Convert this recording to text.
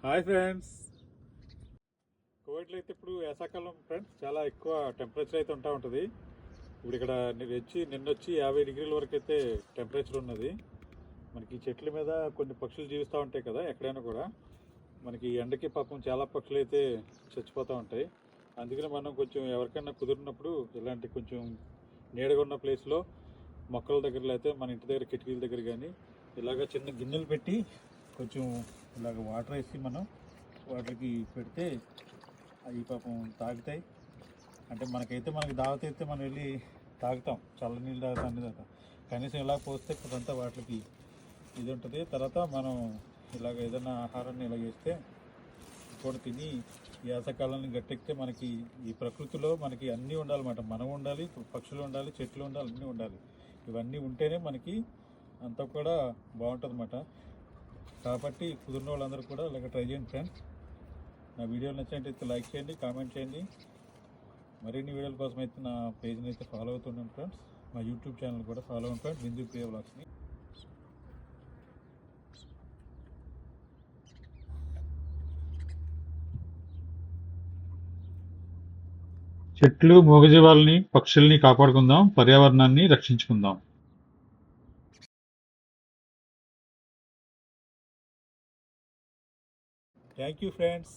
Hi friends. కోవిడ్లో అయితే ఇప్పుడు వేసాకాలం ఫ్రెండ్స్ చాలా ఎక్కువ టెంపరేచర్ అయితే ఉంటుంది. ఇప్పుడు ఇక్కడ నిన్నొచ్చి 50 డిగ్రీల వరకు అయితే టెంపరేచర్ ఉన్నది. మనకి చెట్ల మీద కొన్ని పక్షులు జీవిస్తూ ఉంటాయి కదా, ఎక్కడైనా కూడా మనకి ఎండకి పాపం చాలా పక్షులు అయితే చచ్చిపోతూ ఉంటాయి. అందుకని మనం కొంచెం ఎవరికైనా కుదిరినప్పుడు ఇలాంటి కొంచెం నీడగా ఉన్న ప్లేస్లో మొక్కల దగ్గరలో అయితే మన ఇంటి దగ్గర కిటికీల దగ్గర కానీ ఇలాగ చిన్న గిన్నెలు పెట్టి కొంచెం ఇలాగ వాటర్ వేసి మనం వాటికి పెడితే అవి పాపం తాగుతాయి. అంటే మనకి దావత అయితే మనం వెళ్ళి తాగుతాం, చల్ల నీళ్ళు తాగుతాం, అన్ని తాగుతాం. కనీసం ఇలా పోస్తే కొంత వాటికి ఇది ఉంటుంది. తర్వాత మనం ఇలాగ ఏదైనా ఆహారాన్ని ఇలా చేస్తే కూడా తిని ఈ వేసవకాలాన్ని గట్టెక్కితే మనకి ఈ ప్రకృతిలో మనకి అన్నీ ఉండాలన్నమాట. మనం ఉండాలి, పక్షులు ఉండాలి, చెట్లు ఉండాలి, అన్నీ ఉండాలి. ఇవన్నీ ఉంటేనే మనకి అంతా కూడా బాగుంటుంది అన్నమాట. కాబట్టి కుదిరిన వాళ్ళందరూ కూడా ఇలాగ ట్రై చేయండి ఫ్రెండ్స్. నా వీడియోలు నచ్చినట్టయితే లైక్ చేయండి, కామెంట్ చేయండి. మరిన్ని వీడియోల కోసం అయితే నా పేజ్ని అయితే ఫాలో అవుతుండండి ఫ్రెండ్స్. మా యూట్యూబ్ ఛానల్ కూడా ఫాలో అవ్వండి ఫ్రెండ్స్, బిందు ప్రియ వ్లాగ్స్ని. చెట్లు, మూగజీవాలని, పక్షుల్ని కాపాడుకుందాం, పర్యావరణాన్ని రక్షించుకుందాం. Thank you friends.